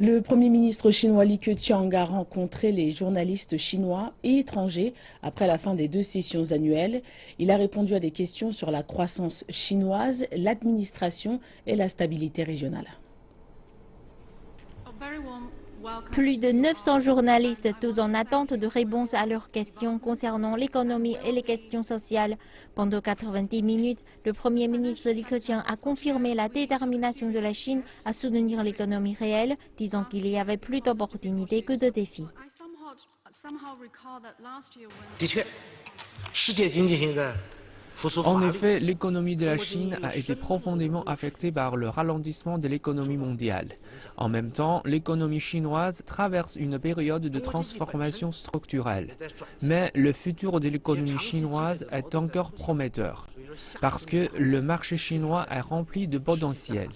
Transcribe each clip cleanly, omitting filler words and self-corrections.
Le Premier ministre chinois Li Keqiang a rencontré les journalistes chinois et étrangers après la fin des 2 sessions annuelles. Il a répondu à des questions sur la croissance chinoise, l'administration et la stabilité régionale. Plus de 900 journalistes, tous en attente de réponses à leurs questions concernant l'économie et les questions sociales. Pendant 90 minutes, le Premier ministre Li Keqiang a confirmé la détermination de la Chine à soutenir l'économie réelle, disant qu'il y avait plus d'opportunités que de défis. En effet, l'économie de la Chine a été profondément affectée par le ralentissement de l'économie mondiale. En même temps, l'économie chinoise traverse une période de transformation structurelle. Mais le futur de l'économie chinoise est encore prometteur, parce que le marché chinois est rempli de potentiel.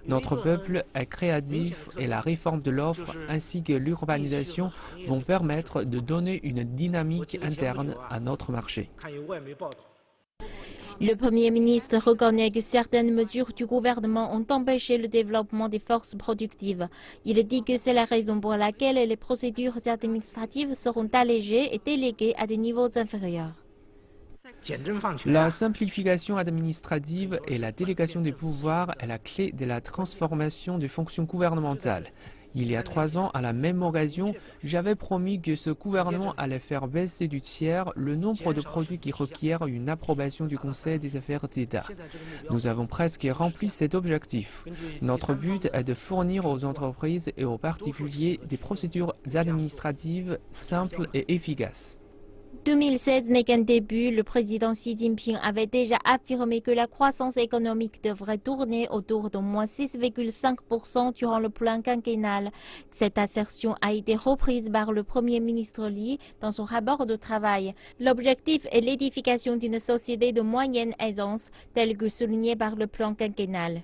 Notre peuple est créatif et la réforme de l'offre ainsi que l'urbanisation vont permettre de donner une dynamique interne à notre marché. Le Premier ministre reconnaît que certaines mesures du gouvernement ont empêché le développement des forces productives. Il dit que c'est la raison pour laquelle les procédures administratives seront allégées et déléguées à des niveaux inférieurs. La simplification administrative et la délégation des pouvoirs est la clé de la transformation des fonctions gouvernementales. Il y a 3 ans, à la même occasion, j'avais promis que ce gouvernement allait faire baisser du tiers le nombre de produits qui requièrent une approbation du Conseil des affaires d'État. Nous avons presque rempli cet objectif. Notre but est de fournir aux entreprises et aux particuliers des procédures administratives simples et efficaces. 2016 n'est qu'un début. Le président Xi Jinping avait déjà affirmé que la croissance économique devrait tourner autour d'au moins 6,5% durant le plan quinquennal. Cette assertion a été reprise par le Premier ministre Li dans son rapport de travail. L'objectif est l'édification d'une société de moyenne aisance, telle que soulignée par le plan quinquennal.